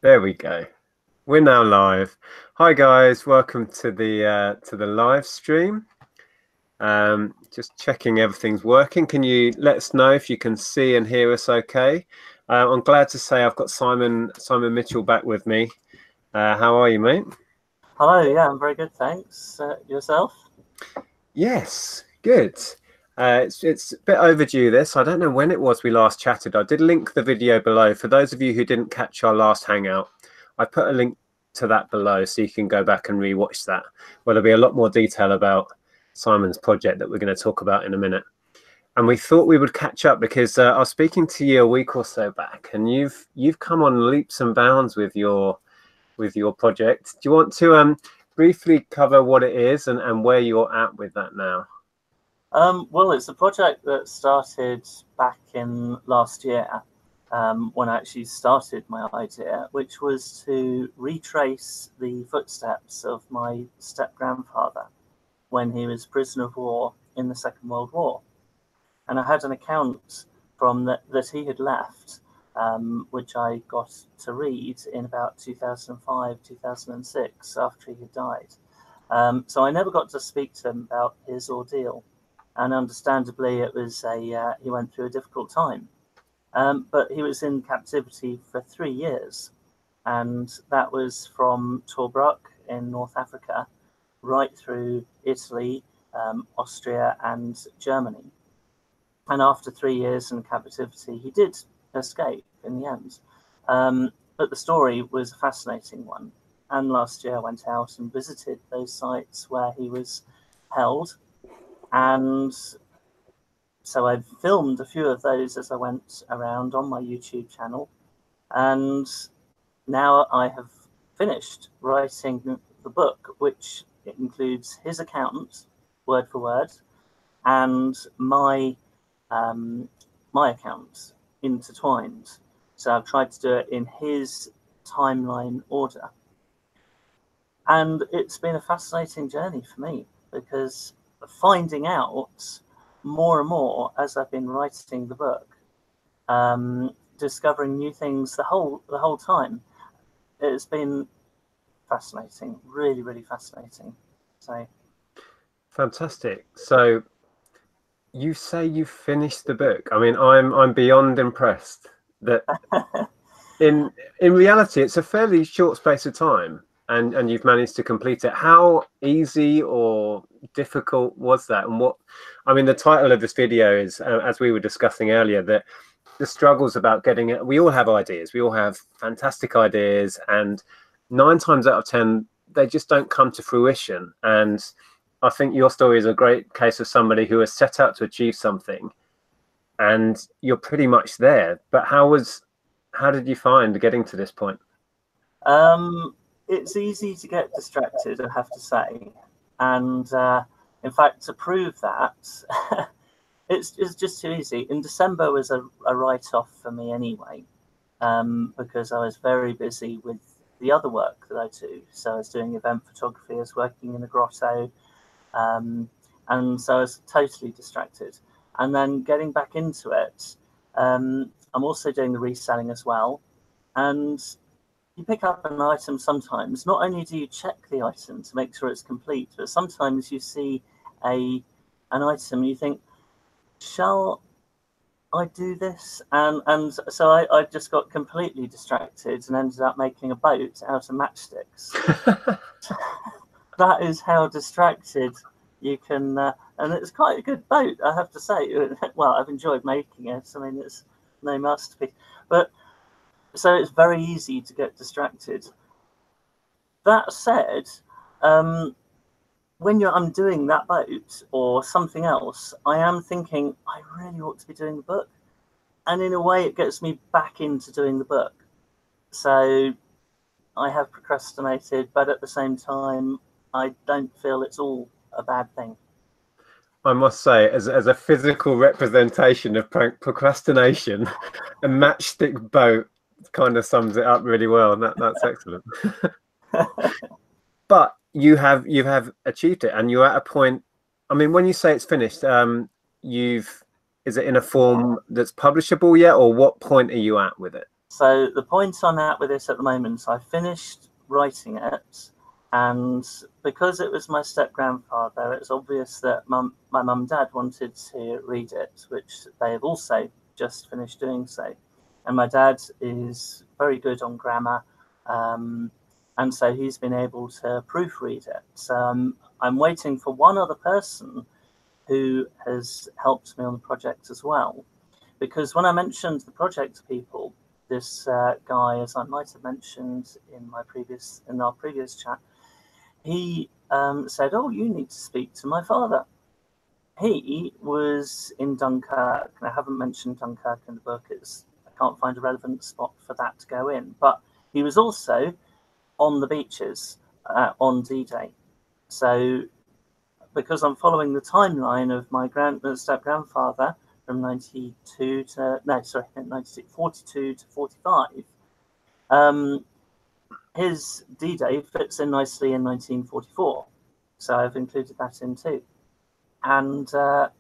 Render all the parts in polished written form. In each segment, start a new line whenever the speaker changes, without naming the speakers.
There we go. We're now live. Hi guys, welcome to the live stream. Just checking everything's working. Can you let us know if you can see and hear us okay? I'm glad to say I've got Simon Mitchell back with me. How are you, mate?
Hello, yeah, I'm very good, thanks. Yourself?
Yes, good. It's a bit overdue this. I don't know when it was we last chatted. I did link the video below. For those of you who didn't catch our last hangout, I put a link to that below so you can go back and rewatch that, where there'll be a lot more detail about Simon's project that we're going to talk about in a minute. And we thought we would catch up because I was speaking to you a week or so back, and you've come on leaps and bounds with your project. Do you want to briefly cover what it is and where you're at with that now?
Well, it's a project that started back in last year when I actually started my idea, which was to retrace the footsteps of my step-grandfather when he was prisoner of war in the Second World War. And I had an account from that he had left, which I got to read in about 2005, 2006, after he had died. So I never got to speak to him about his ordeal, and understandably, it was he went through a difficult time. But he was in captivity for 3 years, and that was from Tobruk in North Africa, right through Italy, Austria, and Germany. And after 3 years in captivity, he did escape in the end. But the story was a fascinating one. And last year I went out and visited those sites where he was held. And so I filmed a few of those as I went around on my YouTube channel. And now I have finished writing the book, which includes his account, word for word, and my account intertwined. So I've tried to do it in his timeline order. And it's been a fascinating journey for me because finding out more and more as I've been writing the book, discovering new things the whole time. It's been fascinating, really, really fascinating. So
Fantastic. So you say you finished the book. I mean, I'm beyond impressed that in reality it's a fairly short space of time and you've managed to complete it. How easy or difficult was that? And what, I mean, the title of this video is, as we were discussing earlier, that the struggles about getting it. We all have ideas. We all have fantastic ideas, and 9 times out of 10, they just don't come to fruition. And I think your story is a great case of somebody who has set out to achieve something, and you're pretty much there. But how did you find getting to this point?
it's easy to get distracted, I have to say. And in fact, to prove that, it's just too easy. In December was a write-off for me anyway, because I was very busy with the other work that I do. So I was doing event photography, I was working in a grotto, and so I was totally distracted. And then getting back into it, I'm also doing the reselling as well. And you pick up an item sometimes, not only do you check the item to make sure it's complete, but sometimes you see an item and you think, shall I do this? And so I just got completely distracted and ended up making a boat out of matchsticks. That is how distracted you can, and it's quite a good boat, I have to say. Well, I've enjoyed making it. I mean, it's no masterpiece, but so it's very easy to get distracted. That said, when I'm doing that boat or something else, I am thinking I really ought to be doing the book, and in a way, it gets me back into doing the book. So I have procrastinated, but at the same time, I don't feel it's all a bad thing.
I must say, as a physical representation of procrastination, a matchstick boat kind of sums it up really well. That's excellent. But you have achieved it, and you're at a point. I mean, when you say it's finished, you've is it in a form that's publishable yet, or what point are you at with it?
So the point I'm at with this at the moment, I finished writing it, and because it was my step-grandfather, it's obvious that my mum and dad wanted to read it, which they have also just finished doing so. And my dad is very good on grammar, and so he's been able to proofread it. So I'm waiting for one other person who has helped me on the project as well. Because when I mentioned the project to people, this guy, as I might have mentioned in our previous chat, he said, "Oh, you need to speak to my father." He was in Dunkirk, and I haven't mentioned Dunkirk in the book. I can't find a relevant spot for that to go in. But he was also on the beaches on D-Day. So because I'm following the timeline of my step-grandfather from 42 to 42 to 45, his D-Day fits in nicely in 1944. So I've included that in too. And I've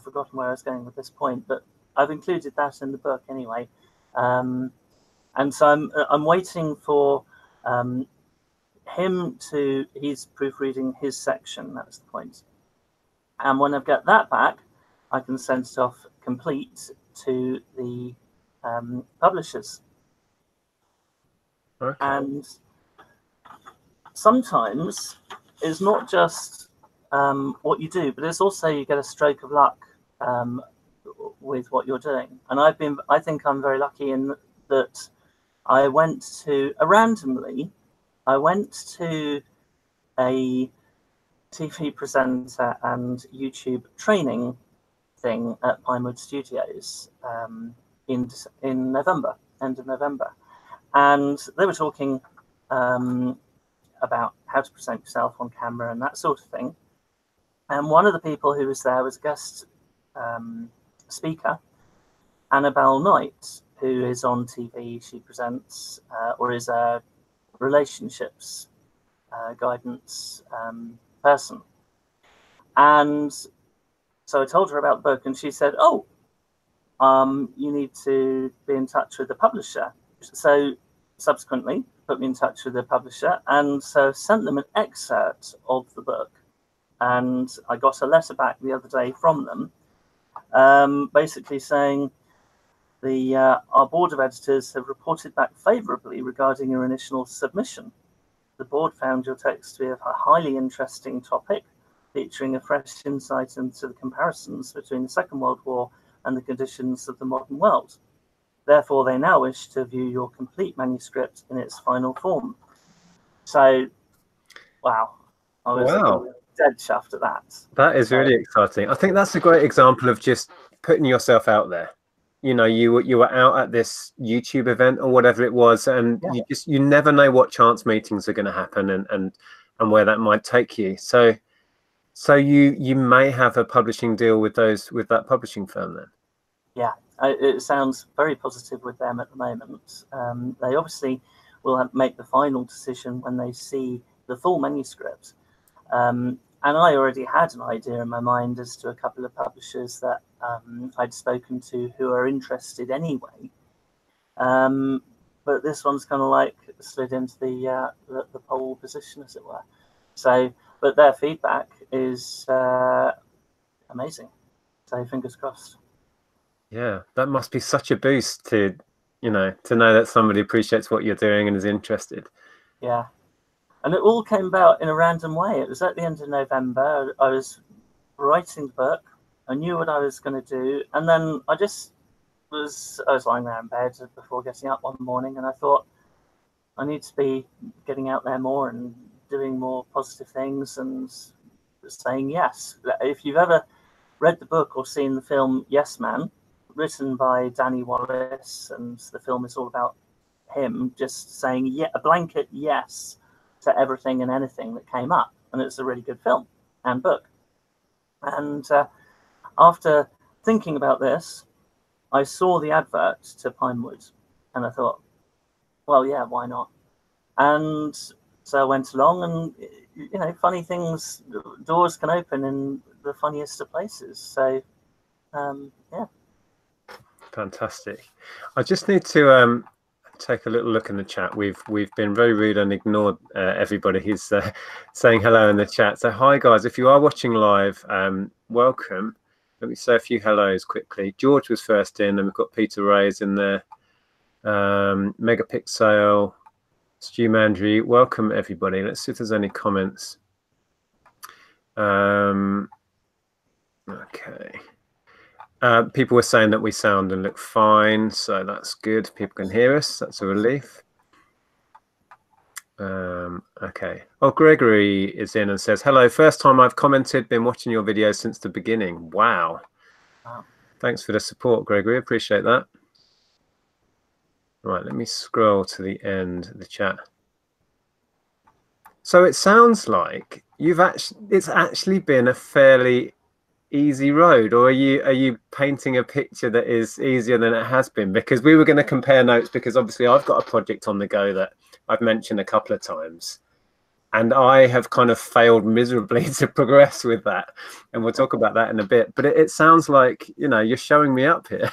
forgotten where I was going with this point, but I've included that in the book anyway. And so I'm waiting for him to, he's proofreading his section, that's the point. And when I get that back, I can send it off complete to the publishers.
Okay.
And sometimes it's not just what you do, but it's also you get a stroke of luck with what you're doing. And I think I'm very lucky in that I went to a TV presenter and YouTube training thing at Pinewood Studios in November, end of November, and they were talking about how to present yourself on camera and that sort of thing. And one of the people who was there was a guest speaker, Annabelle Knight, who is on TV. She presents or is a relationships guidance person. And so I told her about the book, and she said, "Oh, you need to be in touch with the publisher." So subsequently put me in touch with the publisher, and so sent them an excerpt of the book. And I got a letter back the other day from them, basically saying our board of editors have reported back favourably regarding your initial submission. The board found your text to be a highly interesting topic, featuring a fresh insight into the comparisons between the Second World War and the conditions of the modern world. Therefore, they now wish to view your complete manuscript in its final form. So, wow. I was dead chuffed at that.
That is really exciting. I think that's a great example of just putting yourself out there. You know, you were out at this YouTube event or whatever it was, and you never know what chance meetings are going to happen and where that might take you. So you may have a publishing deal with that publishing firm then. Yeah,
it sounds very positive with them at the moment. They obviously will make the final decision when they see the full manuscript. And I already had an idea in my mind as to a couple of publishers that I'd spoken to who are interested anyway. But this one's kind of like slid into the pole position, as it were. So, but their feedback is amazing. So fingers crossed.
Yeah, that must be such a boost to know that somebody appreciates what you're doing and is interested.
Yeah. And it all came about in a random way. It was at the end of November. I was writing the book. I knew what I was going to do. And then I was lying there in bed before getting up one morning, and I thought, I need to be getting out there more and doing more positive things and saying yes. If you've ever read the book or seen the film Yes Man, written by Danny Wallace, and the film is all about him just saying a blanket yes to everything and anything that came up, and it's a really good film and book. And after thinking about this, I saw the advert to Pinewood, and I thought, well, yeah, why not? And so I went along, and funny things, doors can open in the funniest of places. So, yeah.
Fantastic. I just need to take a little look in the chat. We've been very rude and ignored everybody who's saying hello in the chat. So hi guys, if you are watching live, welcome. Let me say a few hellos quickly. George was first in, and we've got Peter Ray's in there. Megapixel, Stu Mandry, welcome everybody. Let's see if there's any comments. Okay. People were saying that we sound and look fine, so that's good. People can hear us. That's a relief. Okay. Oh, Gregory is in and says, hello, first time I've commented, been watching your videos since the beginning. Wow. Thanks for the support, Gregory. Appreciate that. Right, let me scroll to the end of the chat. So it sounds like it's actually been a fairly easy road, or are you painting a picture that is easier than it has been? Because we were going to compare notes, because obviously I've got a project on the go that I've mentioned a couple of times, and I have kind of failed miserably to progress with that, and we'll talk about that in a bit. But it sounds like, you know, you're showing me up here.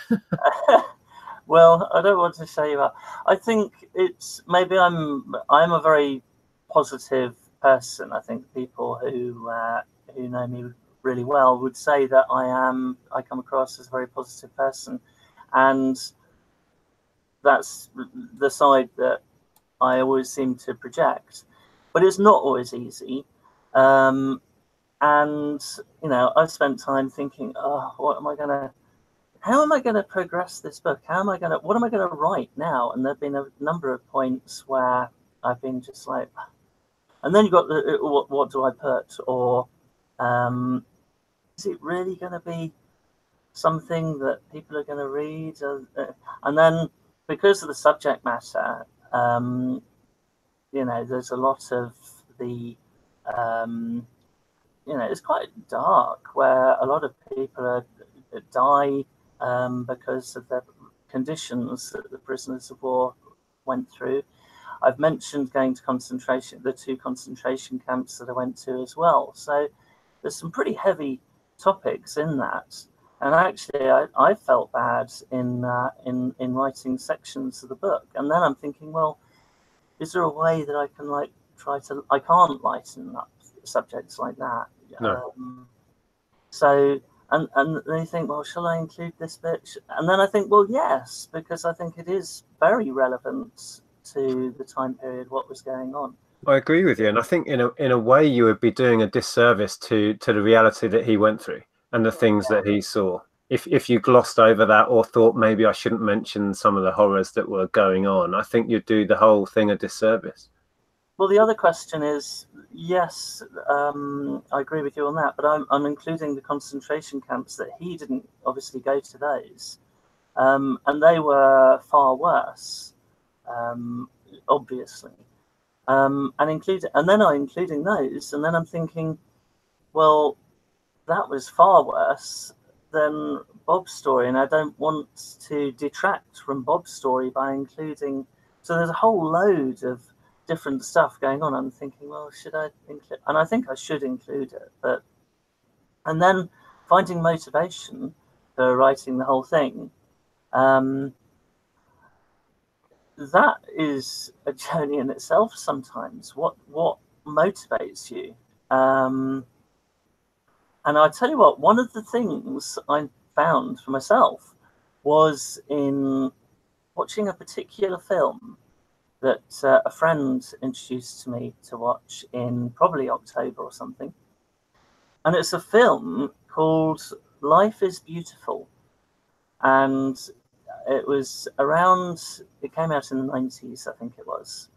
Well, I don't want to show you up. I think it's maybe I'm a very positive person. I think people who know me really well would say that I come across as a very positive person, and that's the side that I always seem to project. But it's not always easy, and you know, I've spent time thinking, oh, how am I going to progress this book? What am I going to write now? And there've been a number of points where I've been just like, and then you've got what do I put? Or is it really going to be something that people are going to read? And then because of the subject matter, you know, there's a lot of the, you know, it's quite dark, where a lot of people die because of the conditions that the prisoners of war went through. I've mentioned going to the 2 concentration camps that I went to as well. So there's some pretty heavy topics in that. And actually, I felt bad in writing sections of the book. And then I'm thinking, well, is there a way that I can I can't lighten up subjects like that.
No.
So, and then you think, well, shall I include this bit? And then I think, well, yes, because I think it is very relevant to the time period, what was going on.
I agree with you, and I think in a way you would be doing a disservice to the reality that he went through and the things that he saw if you glossed over that, or thought maybe I shouldn't mention some of the horrors that were going on. I think you'd do the whole thing a disservice.
Well, the other question is, yes, I agree with you on that, but I'm including the concentration camps that he didn't obviously go to those, and they were far worse, obviously. And then I'm including those, and then I'm thinking, well, that was far worse than Bob's story, and I don't want to detract from Bob's story by including. So there's a whole load of different stuff going on. I'm thinking, well, should I include? And I think I should include it, and then finding motivation for writing the whole thing. That is a journey in itself sometimes. What motivates you? And I tell you what, one of the things I found for myself was in watching a particular film that a friend introduced to me to watch in probably October or something. And it's a film called Life is Beautiful. And it came out in the 90s, I think it was.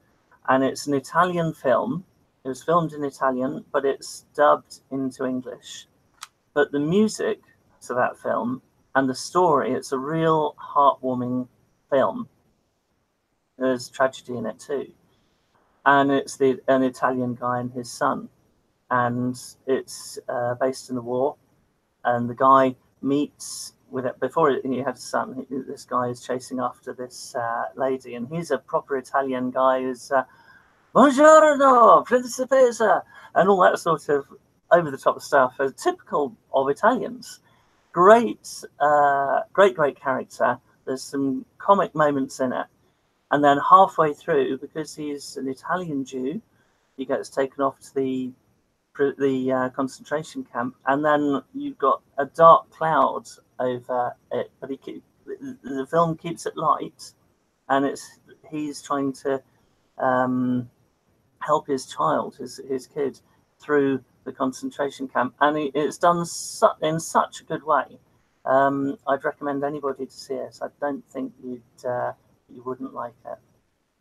And it's an Italian film. It was filmed in Italian, but it's dubbed into English. But the music to that film and the story, it's a real heartwarming film. There's tragedy in it too. And it's an Italian guy and his son. And it's based in the war. And the guy meets with it before he had a son. This guy is chasing after this lady, and he's a proper Italian guy who's buongiorno, principessa, and all that sort of over the top stuff, typical of Italians. Great character, There's some comic moments in it. And then halfway through, because he's an Italian Jew, he gets taken off to the concentration camp, and then you've got a dark cloud over it. But the film keeps it light, and he's trying to help his child, his kid, through the concentration camp, and it's done in such a good way. I'd recommend anybody to see it. I don't think you wouldn't like it.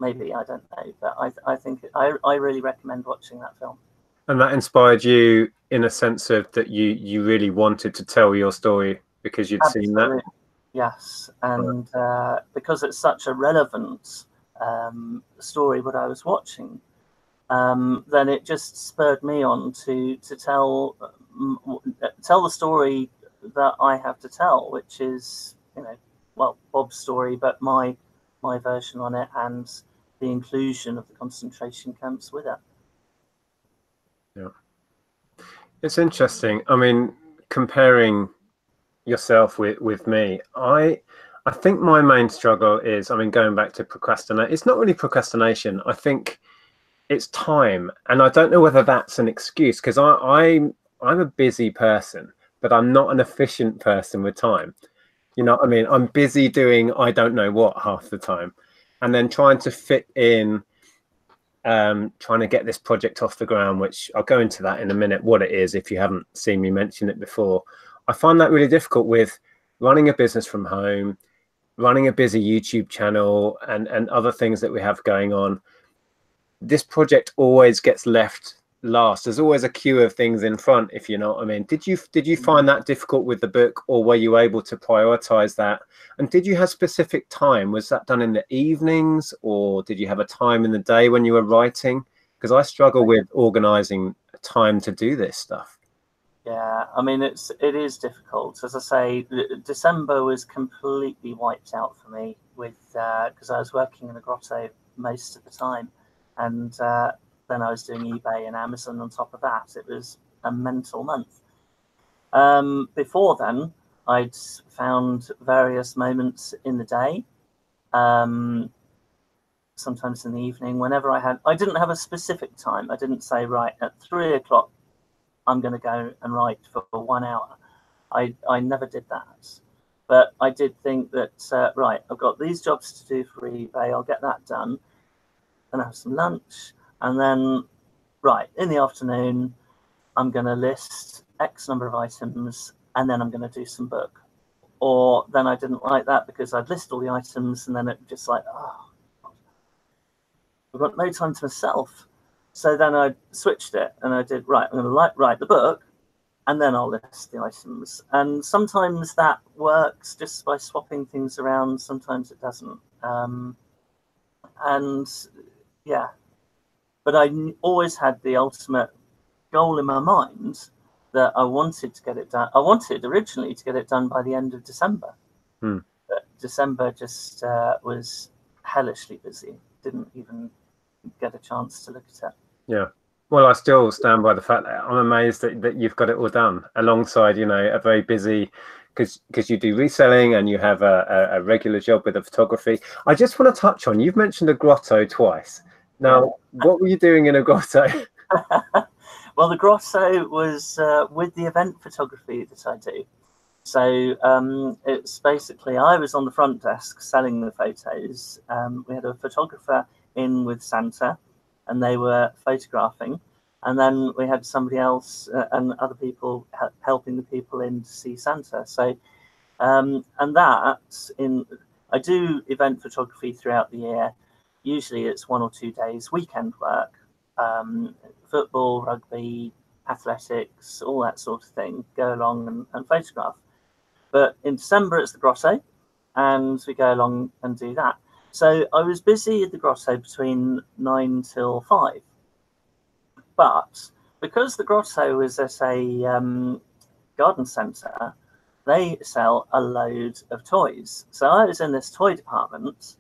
Maybe, I don't know, but I think I really recommend watching that film.
And that inspired you in a sense of that you really wanted to tell your story because you'd seen that?
Yes, and because it's such a relevant story what I was watching, then it just spurred me on to tell the story that I have to tell, which is, Bob's story, but my version on it, and the inclusion of the concentration camps with it.
Yeah, it's interesting. I mean, comparing yourself with me, I think my main struggle is, going back to procrastinate. It's not really procrastination. I think it's time, and I don't know whether that's an excuse, because I'm a busy person, but I'm not an efficient person with time. You know what I mean? I'm busy doing I don't know what half the time, and then trying to fit in, trying to get this project off the ground, which I'll go into that in a minute, what it is, if you haven't seen me mention it before. I find that really difficult with running a business from home, running a busy YouTube channel, and other things that we have going on. This project always gets left last. There's always a queue of things in front, if you know what I mean. Did you find that difficult with the book, or were you able to prioritize that? And did you have specific time? Was that done in the evenings, or did you have a time in the day when you were writing? Because I struggle with organizing time to do this stuff.
Yeah, it is difficult. As I say, December was completely wiped out for me because I was working in a grotto most of the time, and then I was doing eBay and Amazon on top of that. It was a mental month. Before then, I'd found various moments in the day, sometimes in the evening, whenever I didn't have a specific time. I didn't say, right, at 3 o'clock, I'm going to go and write for 1 hour. I never did that. But I did think that, right, I've got these jobs to do for eBay. I'll get that done and have some lunch. And then, right, in the afternoon, I'm going to list X number of items, and then I'm going to do some book. Or then I didn't like that because I'd list all the items, and then it just like, oh, I've got no time to myself. So then I switched it, and I did, right, I'm going to write the book, and then I'll list the items. And sometimes that works just by swapping things around. Sometimes it doesn't. And yeah, but I always had the ultimate goal in my mind that I wanted to get it done. I wanted originally to get it done by the end of December. But December just was hellishly busy. Didn't even get a chance to look at it.
Yeah. Well, I still stand by the fact that I'm amazed that you've got it all done alongside, a very busy, because you do reselling and you have a regular job with the photography. I just want to touch on, you've mentioned a grotto twice. Now, what were you doing in a grotto?
Well, the grotto was with the event photography that I do. So it's basically, I was on the front desk selling the photos. We had a photographer in with Santa, and they were photographing. And then we had somebody else and other people helping the people in to see Santa. So, and I do event photography throughout the year. Usually it's 1 or 2 days, weekend work, football, rugby, athletics, all that sort of thing, go along and photograph. But in December, it's the grotto, and we go along and do that. So I was busy at the grotto between 9 till 5. But because the grotto is at a garden centre, they sell a load of toys. So I was in this toy department,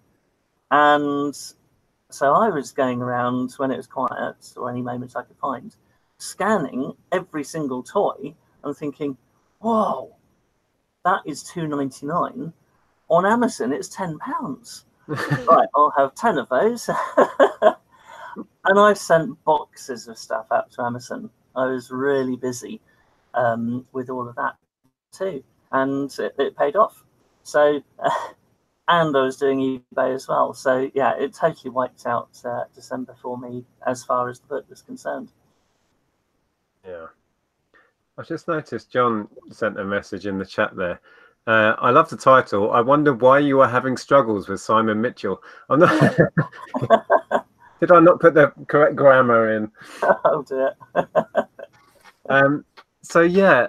and so I was going around when it was quiet, or any moment I could find, scanning every single toy and thinking, whoa, that is $2.99. on Amazon it's £10. Right, I'll have 10 of those. And I've sent boxes of stuff out to Amazon. I was really busy with all of that too, and it paid off. So, and I was doing eBay as well. So yeah, it totally wiped out December for me as far as the book was concerned.
Yeah. I just noticed John sent a message in the chat there. I love the title. I wonder why you are having struggles with Simon Mitchell. I'm not. Did I not put the correct grammar in?
Oh dear.
So yeah,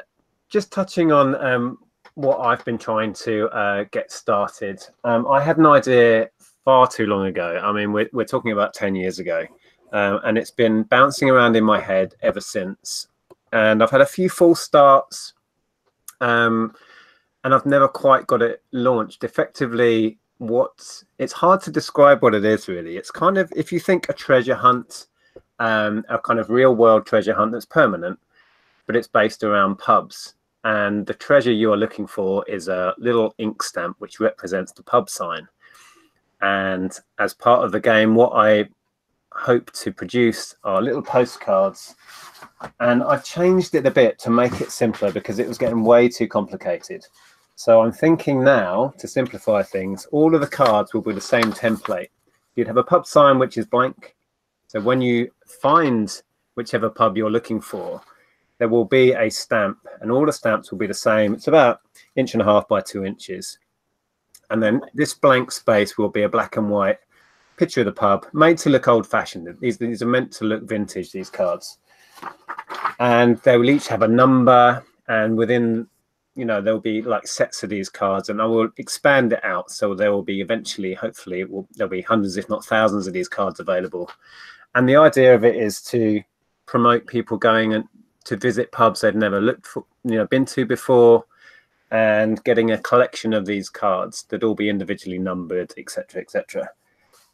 just touching on what I've been trying to get started. I had an idea far too long ago. I mean, we're talking about 10 years ago, and it's been bouncing around in my head ever since. And I've had a few false starts, and I've never quite got it launched effectively. It's hard to describe what it is really. It's kind of, if you think a treasure hunt, a kind of real world treasure hunt that's permanent, but it's based around pubs. And the treasure you are looking for is a little ink stamp which represents the pub sign. And as part of the game, what I hope to produce are little postcards. And I've changed it a bit to make it simpler because it was getting way too complicated. So I'm thinking now, to simplify things, all of the cards will be the same template. You'd have a pub sign which is blank. So when you find whichever pub you're looking for, there will be a stamp, and all the stamps will be the same. It's about 1.5 inches by 2 inches. And then this blank space will be a black and white picture of the pub, made to look old-fashioned. These are meant to look vintage, these cards. And they will each have a number, and within, you know, there'll be like sets of these cards, and I will expand it out. So there will be eventually, hopefully, there'll be hundreds, if not thousands of these cards available. And the idea of it is to promote people going and to visit pubs they've never been to before, and getting a collection of these cards that all be individually numbered, etc., etc.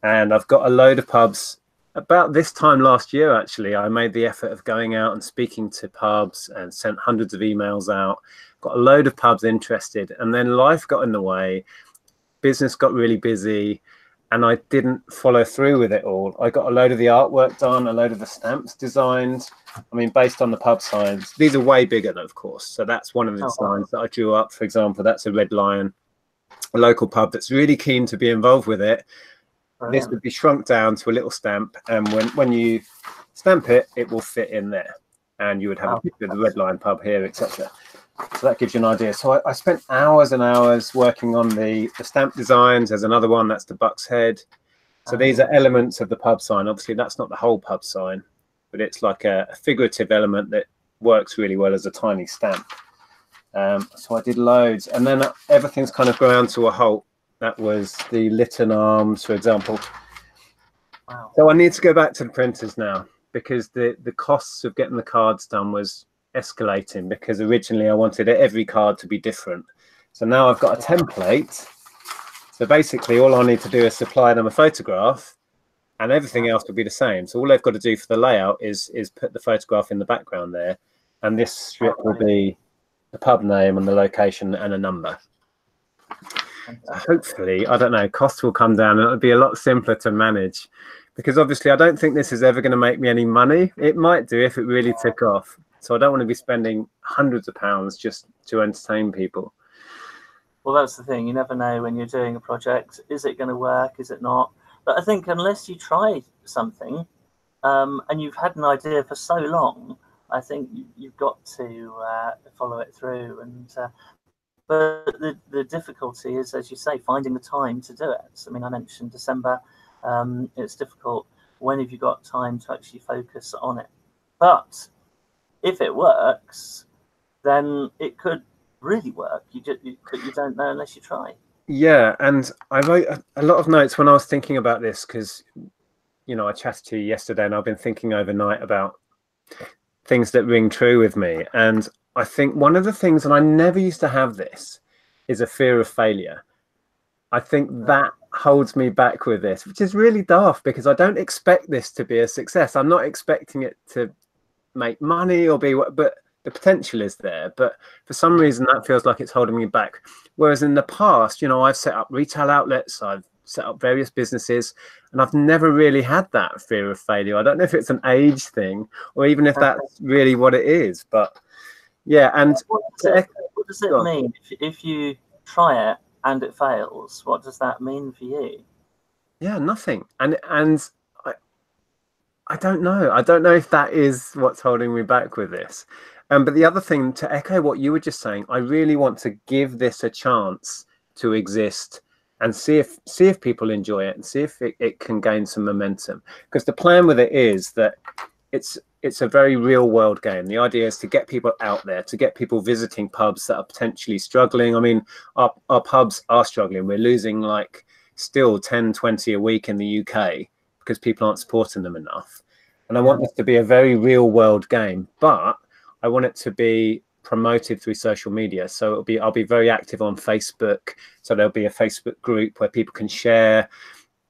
And I've got a load of pubs. About this time last year, actually, I made the effort of going out and speaking to pubs and sent hundreds of emails out. Got a load of pubs interested, and then life got in the way. Business got really busy, and I didn't follow through with it all. I got a load of the artwork done, a load of the stamps designed. I mean, based on the pub signs. These are way bigger, though, of course. So that's one of the designs that I drew up. For example, that's a Red Lion, a local pub that's really keen to be involved with it. This would be shrunk down to a little stamp, and when you stamp it, it will fit in there, and you would have a picture of the Red Lion pub here, etc. So that gives you an idea. So I spent hours and hours working on the stamp designs. There's another one, that's the Buck's Head. So these are elements of the pub sign. Obviously, that's not the whole pub sign, but it's like a figurative element that works really well as a tiny stamp. So I did loads, and then everything's kind of ground to a halt. That was the Lytton Arms, for example. Wow. So I need to go back to the printers now, because the costs of getting the cards done was escalating, because originally I wanted every card to be different. So now I've got a template. So basically all I need to do is supply them a photograph, and everything else will be the same. So all they've got to do for the layout is put the photograph in the background there, and this strip will be the pub name and the location and a number. Hopefully, I don't know, costs will come down and it'll be a lot simpler to manage, because obviously I don't think this is ever going to make me any money. It might do if it really took off. So I don't want to be spending hundreds of pounds just to entertain people.
Well, that's the thing. You never know when you're doing a project. Is it going to work? Is it not? But I think unless you try something and you've had an idea for so long, I think you've got to follow it through. And but the difficulty is, as you say, finding the time to do it. I mean, I mentioned December. It's difficult. When have you got time to actually focus on it? But if it works, then it could really work. But you don't know unless you try.
Yeah, and I wrote a lot of notes when I was thinking about this, because, you know, I chatted to you yesterday and I've been thinking overnight about things that ring true with me. And I think one of the things, and I never used to have this, is a fear of failure. I think that holds me back with this, which is really daft, because I don't expect this to be a success. I'm not expecting it to make money or be, but the potential is there, but for some reason that feels like it's holding me back. Whereas in the past, you know, I've set up retail outlets, I've set up various businesses, and I've never really had that fear of failure. I don't know if it's an age thing or even if that's really what it is, but yeah. And
what does it mean if you try it and it fails? What does that mean for you?
Yeah, nothing. And I don't know. I don't know if that is what's holding me back with this. But the other thing, to echo what you were just saying, I really want to give this a chance to exist and see if people enjoy it and see if it can gain some momentum. Because the plan with it is that it's a very real world game. The idea is to get people out there, to get people visiting pubs that are potentially struggling. I mean, our pubs are struggling. We're losing like still 10, 20 a week in the UK because people aren't supporting them enough. And I want this to be a very real world game, but I want it to be promoted through social media. So I'll be very active on Facebook. So there'll be a Facebook group where people can share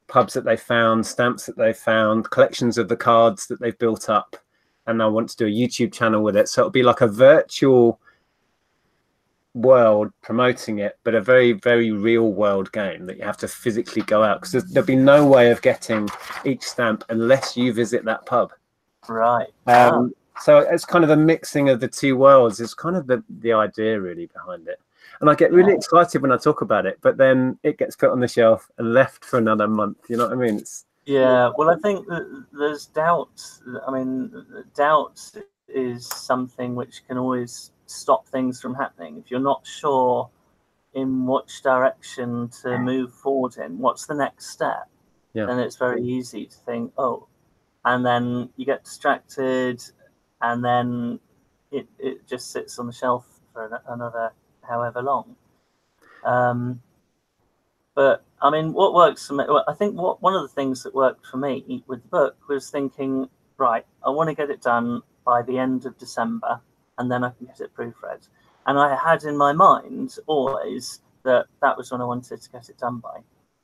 pubs that they found, stamps that they found, collections of the cards that they've built up. And I want to do a YouTube channel with it. So it'll be like a virtual world promoting it, but a very, very real world game that you have to physically go out, because there'll be no way of getting each stamp unless you visit that pub.
Right.
So it's kind of a mixing of the two worlds is kind of the idea really behind it. And I get really excited when I talk about it, but then it gets put on the shelf and left for another month. You know what I mean?
Yeah, well, I think there's doubt. I mean, doubt is something which can always stop things from happening. If you're not sure in which direction to move forward in, what's the next step, then it's very easy to think, oh, and then you get distracted, and then it just sits on the shelf for another however long. But I mean, what works for me, I think one of the things that worked for me with the book was thinking, right, I want to get it done by the end of December, and then I can get it proofread. And I had in my mind always that was when I wanted to get it done by.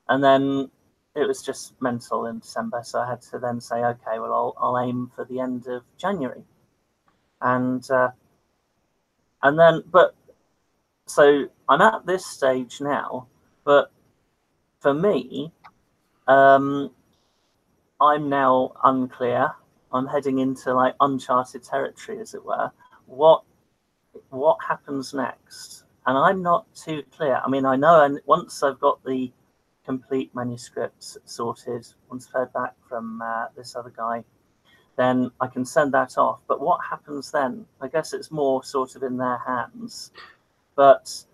And then it was just mental in December, so I had to then say, okay, well, I'll aim for the end of January. And then, but so I'm at this stage now, but for me, I'm now unclear. I'm heading into like uncharted territory, as it were. What happens next? And I'm not too clear. I mean, I know, and once I've got the complete manuscript sorted, once I've heard back from this other guy, then I can send that off. But what happens then? I guess it's more sort of in their hands. But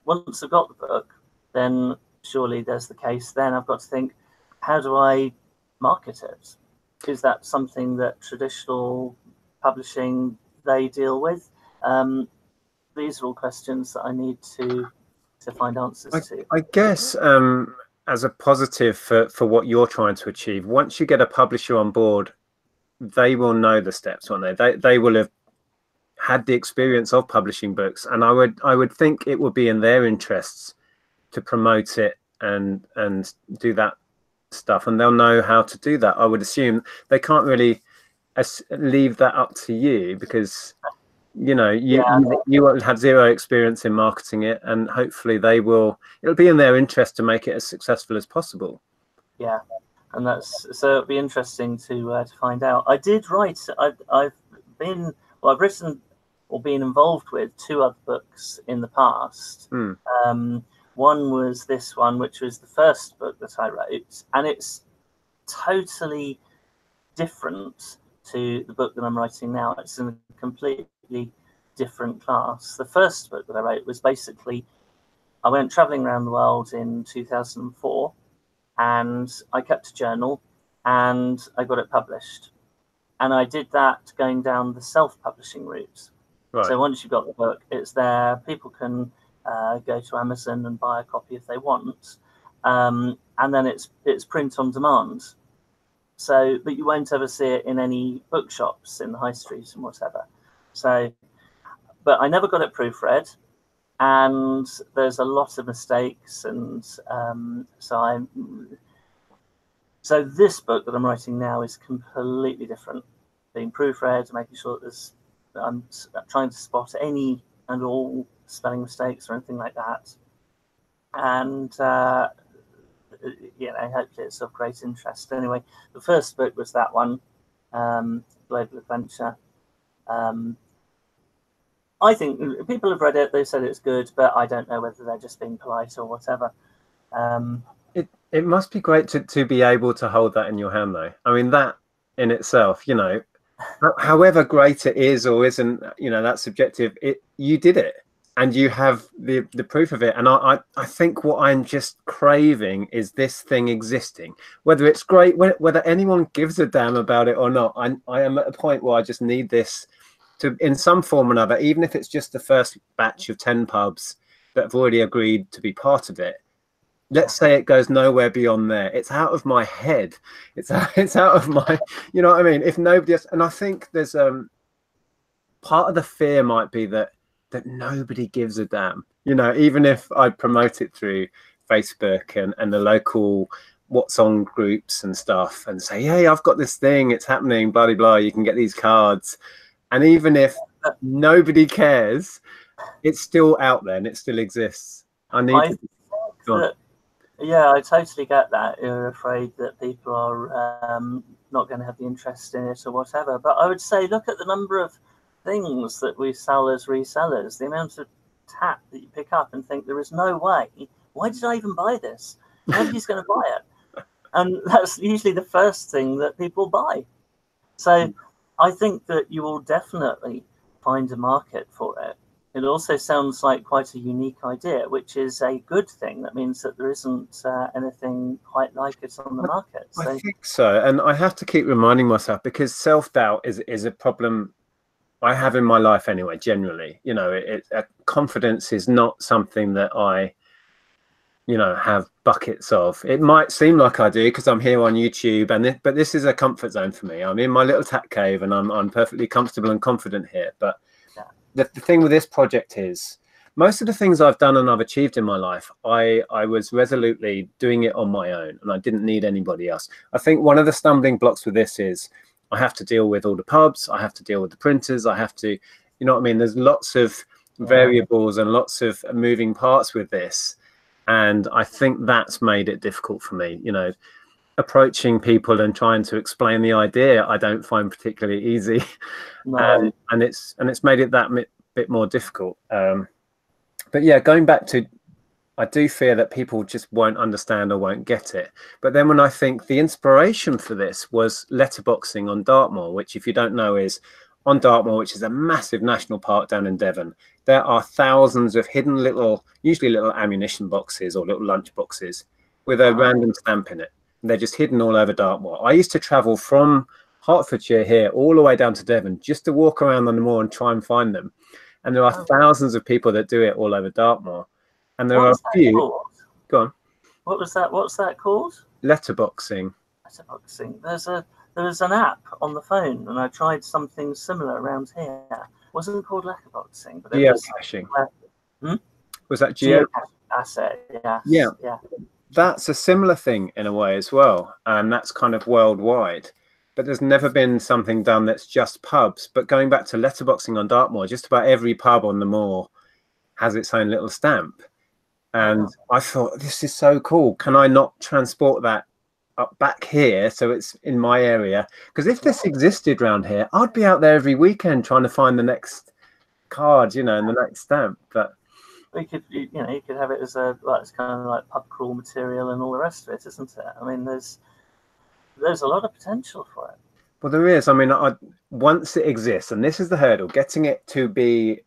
once I've got the book, then surely there's the case. Then I've got to think, how do I market it? Is that something that traditional publishing they deal with? These are all questions that I need to find answers to.
I guess as a positive for what you're trying to achieve, once you get a publisher on board, they will know the steps, won't they? They will have had the experience of publishing books, and I would think it would be in their interests to promote it and do that stuff, and they'll know how to do that. I would assume they can't really leave that up to you, because you know you will have zero experience in marketing it, and hopefully it'll be in their interest to make it as successful as possible.
Yeah, and so it'll be interesting to find out. I did write. I've written or been involved with 2 other books in the past. One was this one, which was the first book that I wrote, and it's totally different to the book that I'm writing now. It's in a completely different class. The first book that I wrote was basically, I went traveling around the world in 2004, and I kept a journal, and I got it published. And I did that going down the self-publishing route. Right. So once you've got the book, it's there. People can go to Amazon and buy a copy if they want, and then it's print on demand. So, but you won't ever see it in any bookshops in the high street and whatever. So, but I never got it proofread, and there's a lot of mistakes, and so this book that I'm writing now is completely different. Being proofread, making sure that there's I'm trying to spot any and all spelling mistakes or anything like that. And hopefully it's of great interest. Anyway, the first book was that one, Global Adventure. I think people have read it, they said it's good, but I don't know whether they're just being polite or whatever.
It must be great to be able to hold that in your hand, though. I mean, that in itself, however great it is or isn't, that's subjective. You did it, and you have the proof of it. And I think what I'm just craving is this thing existing, whether it's great, whether anyone gives a damn about it or not. I am at a point where I just need this to, in some form or another, even if it's just the first batch of 10 pubs that have already agreed to be part of it. Let's say it goes nowhere beyond there. It's out of my head. It's out of my, you know what I mean? If nobody else, and I think there's part of the fear might be that nobody gives a damn. Even if I promote it through Facebook and the local what's on groups and stuff, and say, hey, I've got this thing, it's happening, blah blah blah. You can get these cards, and even if nobody cares, it's still out there and it still exists.
Yeah, I totally get that. You're afraid that people are not going to have the interest in it or whatever. But I would say, look at the number of things that we sell as resellers, the amount of tap that you pick up and think, there is no way. Why did I even buy this? Nobody's going to buy it. And that's usually the first thing that people buy. So I think that you will definitely find a market for it. It also sounds like quite a unique idea, which is a good thing. That means that there isn't anything quite like it on the market.
So. I think so. And I have to keep reminding myself, because self-doubt is a problem I have in my life anyway, generally. Confidence is not something that I, have buckets of. It might seem like I do because I'm here on YouTube, but this is a comfort zone for me. I'm in my little tech cave and I'm perfectly comfortable and confident here. But the thing with this project is, most of the things I've done and I've achieved in my life, I was resolutely doing it on my own, and I didn't need anybody else. I think one of the stumbling blocks with this is I have to deal with all the pubs, I have to deal with the printers, I have to, you know what I mean? There's lots of variables and lots of moving parts with this. And I think that's made it difficult for me, approaching people and trying to explain the idea. I don't find particularly easy. No. And it's made it that bit more difficult. But yeah, going back to, I do fear that people just won't understand or won't get it. But then when I think the inspiration for this was letterboxing on Dartmoor, which, if you don't know, is on Dartmoor, which is a massive national park down in Devon. There are thousands of hidden usually little ammunition boxes or little lunch boxes with a random stamp in it. And they're just hidden all over Dartmoor. I used to travel from Hertfordshire here all the way down to Devon just to walk around on the moor and try and find them. And there are thousands of people that do it all over Dartmoor. And there are a few. Go on.
What was that? What's that called?
Letterboxing.
Letterboxing. There's an app on the phone, and I tried something similar around here. It wasn't called letterboxing, but
geocaching. Was that geocaching?
Asset, yeah.
Yeah. That's a similar thing in a way as well, and that's kind of worldwide. But there's never been something done that's just pubs. But going back to letterboxing on Dartmoor, just about every pub on the moor has its own little stamp. And I thought, this is so cool. Can I not transport that up back here so it's in my area? Because if this existed around here, I'd be out there every weekend trying to find the next card, and the next stamp. But
you could have it as it's kind of like pub crawl material and all the rest of it, isn't it? I mean, there's a lot of potential for it.
Well, there is. I mean, once it exists, and this is the hurdle, getting it to be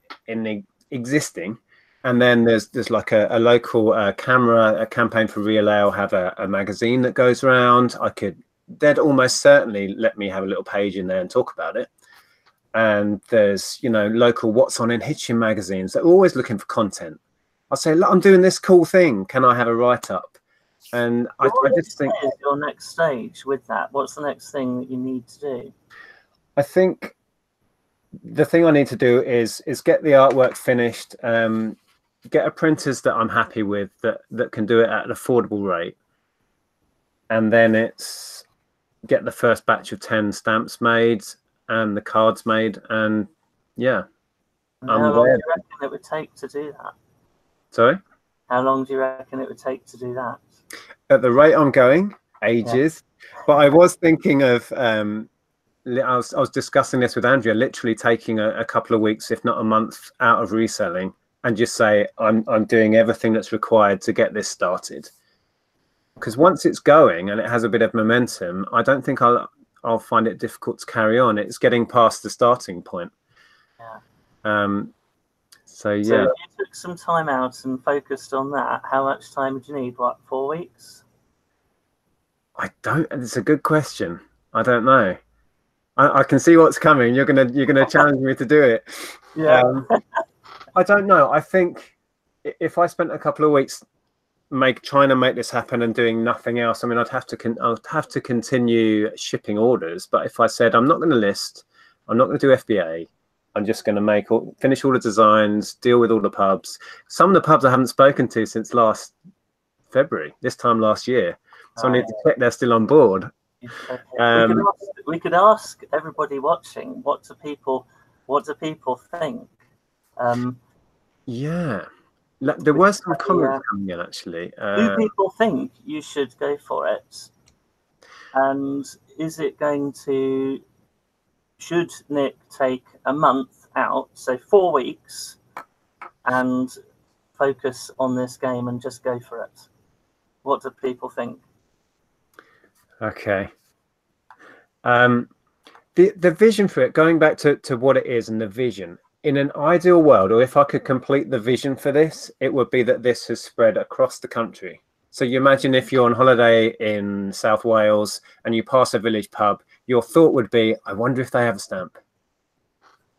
existing. And then there's like a local a campaign for Real Ale, have a magazine that goes around. They'd almost certainly let me have a little page in there and talk about it. And there's, local What's On in Hitchin magazines. They're always looking for content. I'll say, look, I'm doing this cool thing. Can I have a write-up? And I just think...
What is your next stage with that? What's the next thing that you need to do?
I think the thing I need to do is get the artwork finished, get a printers that I'm happy with that can do it at an affordable rate, and then it's get the first batch of 10 stamps made and the cards made, and Yeah,
And
I'm
how long do
aware.
you reckon it would take to do that?
Sorry?
How long do you reckon it would take to do that?
At the rate I'm going,
Yeah.
ages. But I was thinking of, I was discussing this with Andrea, literally taking a couple of weeks, if not a month, out of reselling and just say, I'm doing everything that's required to get this started. Because once it's going and it has a bit of momentum, I don't think I'll find it difficult to carry on. It's getting past the starting point.
Yeah.
So
So
yeah,
if you took some time out and focused on that, how much time would you need? What, 4 weeks?
I don't. It's a good question. I don't know. I can see what's coming. You're gonna challenge me to do it.
Yeah.
I don't know. I think if I spent a couple of weeks trying to make this happen and doing nothing else, I mean, I'd have to continue shipping orders. But if I said I'm not going to list, I'm not going to do FBA, I'm just going to finish all the designs, deal with all the pubs. Some of the pubs I haven't spoken to since last February, this time last year. So I need to check they're still on board.
We could ask everybody watching, what do people think?
Yeah, there were some comments coming in actually.
Do people think you should go for it? And is it going to? Should Nick take a month out, so 4 weeks, and focus on this game and just go for it? What do people think?
Okay. The vision for it, going back to what it is and the vision, in an ideal world, or if I could complete the vision for this, it would be that this has spread across the country. So you imagine if you're on holiday in South Wales and you pass a village pub, your thought would be, I wonder if they have a stamp.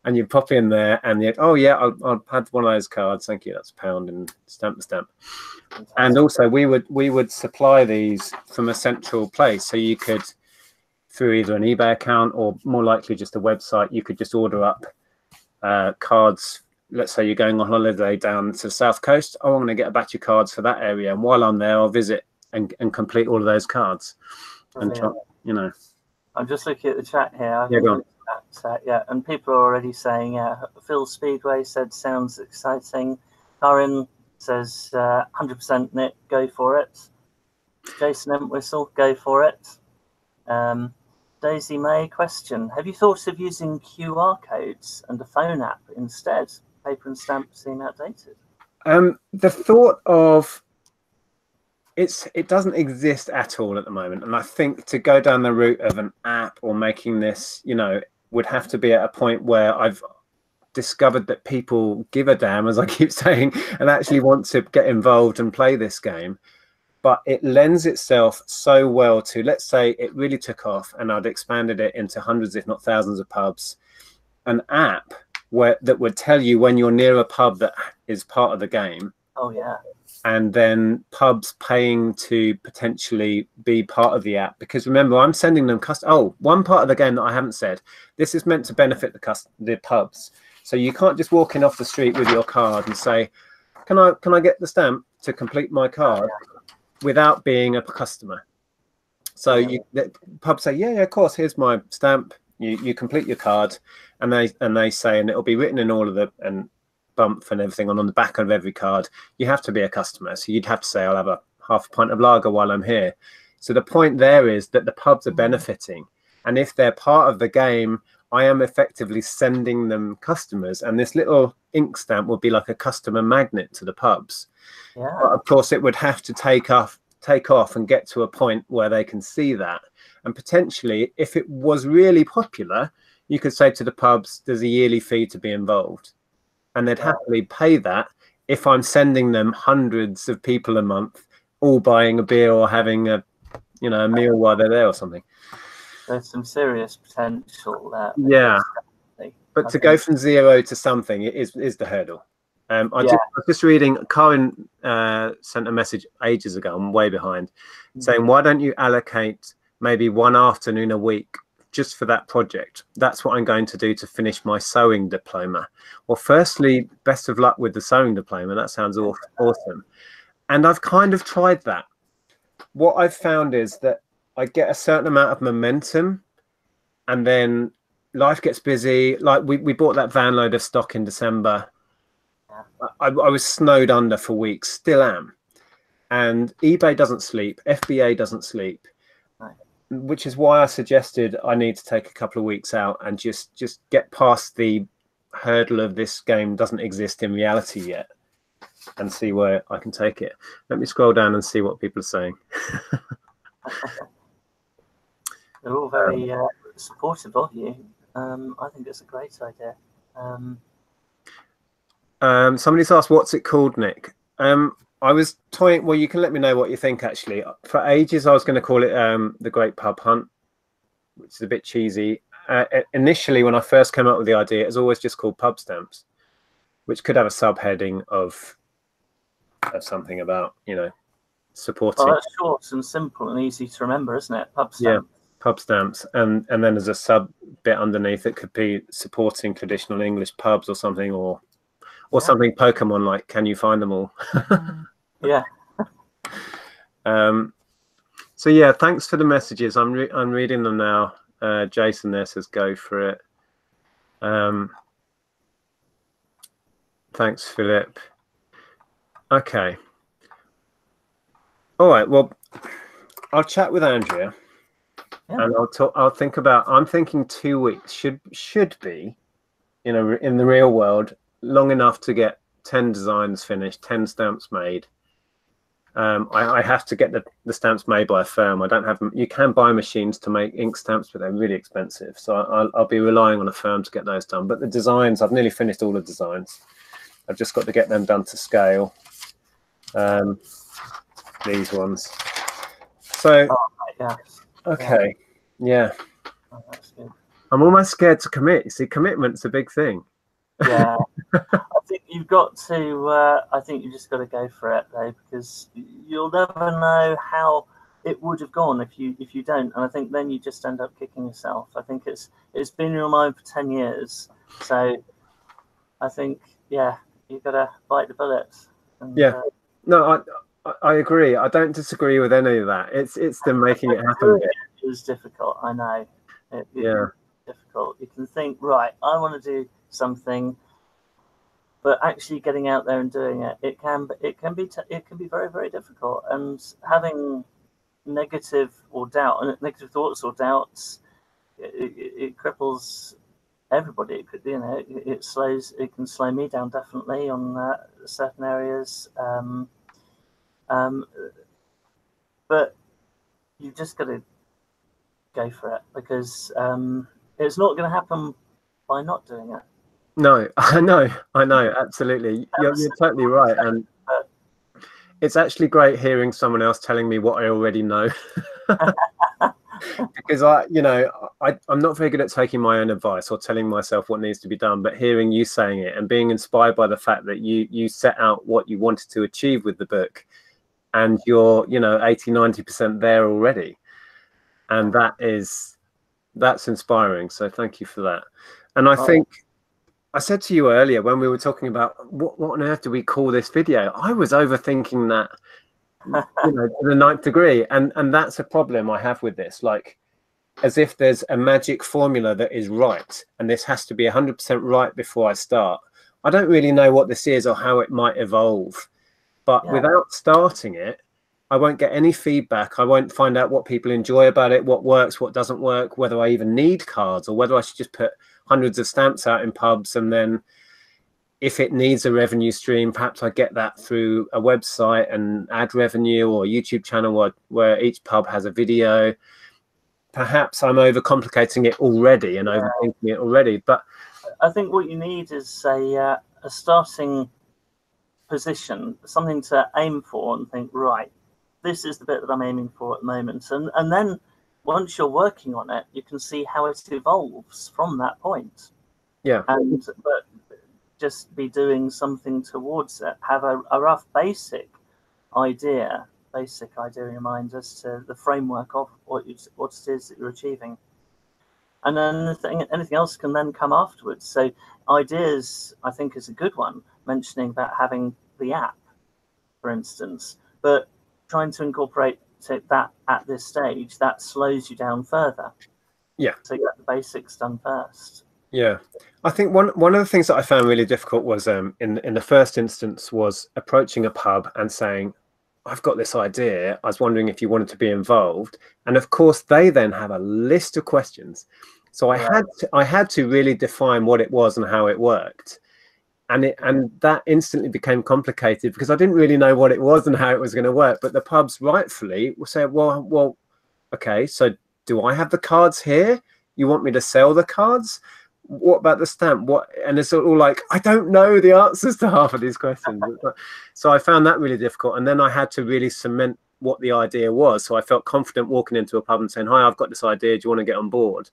And you pop in there and you, oh yeah, I'll have one of those cards. Thank you. That's £1 and stamp the stamp. Fantastic. And also we would supply these from a central place. So you could, through either an eBay account or more likely just a website, you could just order up cards. Let's say you're going on holiday down to the South Coast. Oh, I'm going to get a batch of cards for that area. And while I'm there, I'll visit and complete all of those cards. Brilliant. And try, you know.
I'm just looking at the chat here.
Yeah, go on.
Yeah, and people are already saying, yeah, Phil Speedway said, sounds exciting. Karin says, 100% Nick, go for it. Jason Entwistle, go for it. Daisy May, question. Have you thought of using QR codes and a phone app instead? Paper and stamps seem outdated.
The thought of it doesn't exist at all at the moment. And I think to go down the route of an app or making this, you know, would have to be at a point where I've discovered that people give a damn, as I keep saying, and actually want to get involved and play this game. But it lends itself so well to, let's say it really took off and I'd expanded it into hundreds, if not thousands of pubs, an app that would tell you when you're near a pub that is part of the game.
Oh, yeah.
And then pubs paying to potentially be part of the app. Because remember, I'm sending them one part of the game that I haven't said. This is meant to benefit the pubs. So you can't just walk in off the street with your card and say, can I get the stamp to complete my card without being a customer? So the pubs say, yeah, of course, here's my stamp. You complete your card, and they say, and it'll be written in all of the bump and everything on the back of every card, you have to be a customer. So you'd have to say, I'll have a half a pint of lager while I'm here. So the point there is that the pubs are benefiting, and if they're part of the game, I am effectively sending them customers, and this little ink stamp will be like a customer magnet to the pubs. Yeah. But of course it would have to take off and get to a point where they can see that. And potentially, if it was really popular, you could say to the pubs, there's a yearly fee to be involved. And they'd happily pay that if I'm sending them hundreds of people a month, all buying a beer or having a meal while they're there or something.
There's some serious potential there.
Yeah, but to go from 0 to something is the hurdle. I was just reading, Karin sent a message ages ago, I'm way behind, saying, why don't you allocate maybe one afternoon a week just for that project? That's what I'm going to do to finish my sewing diploma. Well, firstly, best of luck with the sewing diploma. That sounds awesome. And I've kind of tried that. What I've found is that I get a certain amount of momentum, and then life gets busy. Like we bought that van load of stock in December.
Yeah.
I was snowed under for weeks, still am. And eBay doesn't sleep, FBA doesn't sleep,
Right.
which is why I suggested I need to take a couple of weeks out and just get past the hurdle of this game doesn't exist in reality yet and see where I can take it. Let me scroll down and see what people are saying.
They're all very supportive of you. I think it's a great idea.
Somebody's asked, what's it called, Nick? I was toying. Well, you can let me know what you think. Actually, for ages I was going to call it the Great Pub Hunt, which is a bit cheesy. Initially, when I first came up with the idea, it was always just called Pub Stamps, which could have a subheading of something about, you know, supporting.
Well, that's short and simple and easy to remember, isn't it? Pub Stamps.
Yeah, Pub Stamps, and then there's a sub bit underneath that could be supporting traditional English pubs or something, or something Pokemon like. Can you find them all?
Yeah.
So yeah, thanks for the messages. I'm reading them now. Jason there says go for it. Thanks, Philip. Okay. All right. Well, I'll chat with Andrea, and I'll think about. I'm thinking 2 weeks should be, you know, in the real world, long enough to get 10 designs finished, 10 stamps made. I have to get the stamps made by a firm. I don't have them. You can buy machines to make ink stamps, but they're really expensive. So I'll be relying on a firm to get those done. But the designs, I've nearly finished all the designs. I've just got to get them done to scale. These ones. So, okay. Yeah.
Oh, that's good.
I'm almost scared to commit. You see, commitment's a big thing.
Yeah. I think you've got to. I think you just got to go for it, though, because you'll never know how it would have gone if you don't. And I think then you just end up kicking yourself. I think it's been in your mind for 10 years, so I think you've got to bite the bullet. And,
no, I agree. I don't disagree with any of that. It's them making it happen.
It was difficult. I know. It was difficult. You can think, right, I want to do something, but actually getting out there and doing it can be very, very difficult. And having negative thoughts or doubts, it cripples everybody. It could, it can slow me down definitely on certain areas. But you've just got to go for it, because it's not going to happen by not doing it.
No, I know, absolutely. You're totally right. And it's actually great hearing someone else telling me what I already know. Because I'm not very good at taking my own advice or telling myself what needs to be done, but hearing you saying it and being inspired by the fact that you set out what you wanted to achieve with the book, and you're 80-90% there already, and that's inspiring. So thank you for that. And I think I said to you earlier when we were talking about what on earth do we call this video, I was overthinking that to the 9th degree, and that's a problem I have with this, like as if there's a magic formula that is right and this has to be 100% right before I start. I don't really know what this is or how it might evolve, but without starting it, I won't get any feedback. I won't find out what people enjoy about it, what works, what doesn't work, whether I even need cards, or whether I should just put hundreds of stamps out in pubs, and then if it needs a revenue stream, perhaps I get that through a website and ad revenue, or a YouTube channel where each pub has a video. Perhaps I'm overcomplicating it already and overthinking it already. But
I think what you need is a starting position, something to aim for, and think, right, this is the bit that I'm aiming for at the moment. And then once you're working on it, you can see how it evolves from that point.
Yeah.
But just be doing something towards it. Have a rough basic idea in your mind as to the framework of what it is that you're achieving. And then anything else can then come afterwards. So ideas, I think, is a good one, mentioning about having the app, for instance, but trying to incorporate that at this stage, that slows you down further.
Yeah.
So get the basics done first.
Yeah. I think one of the things that I found really difficult was in the first instance was approaching a pub and saying, I've got this idea. I was wondering if you wanted to be involved. And of course, they then have a list of questions. So
Right.
I had to really define what it was and how it worked. And that instantly became complicated because I didn't really know what it was and how it was going to work. But the pubs rightfully will say, well, okay, so do I have the cards here? You want me to sell the cards? What about the stamp? What? And it's all like, I don't know the answers to half of these questions. So I found that really difficult. And then I had to really cement what the idea was. So I felt confident walking into a pub and saying, hi, I've got this idea. Do you want to get on board?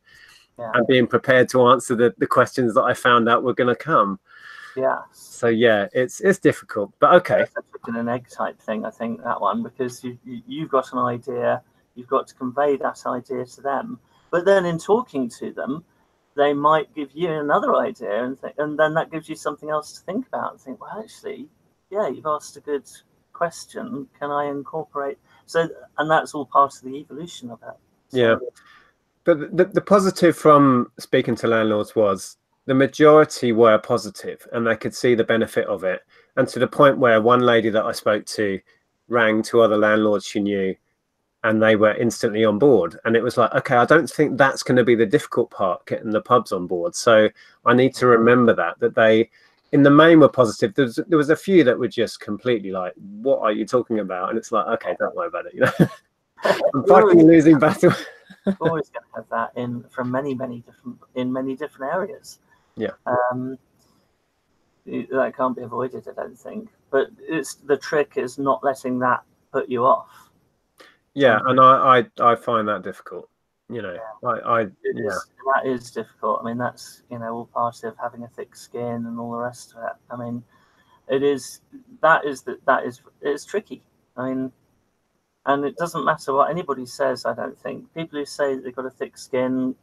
Yeah.
And being prepared to answer the questions that I found out were going to come.
Yeah.
So yeah, it's difficult, but okay.
It's a chicken and egg type thing, I think, that one, because you've got an idea, you've got to convey that idea to them, but then in talking to them, they might give you another idea, and then that gives you something else to think about and think, well, actually, yeah, you've asked a good question. Can I incorporate? So, and that's all part of the evolution of it. So,
yeah. But the positive from speaking to landlords was the majority were positive and they could see the benefit of it. And to the point where one lady that I spoke to rang two other landlords she knew and they were instantly on board. And it was like, okay, I don't think that's going to be the difficult part, getting the pubs on board. So I need to remember that they, in the main, were positive. There was a few that were just completely like, what are you talking about? And it's like, okay, don't worry about it. You know, I'm fucking losing battle.
Always going to have that from many different areas.
Yeah.
That can't be avoided, I don't think. But the trick is not letting that put you off.
Yeah, and I find that difficult. You know, yeah.
That is difficult. I mean, that's all part of having a thick skin and all the rest of it. I mean, it's tricky. I mean, and it doesn't matter what anybody says. I don't think people who say they've got a thick skin.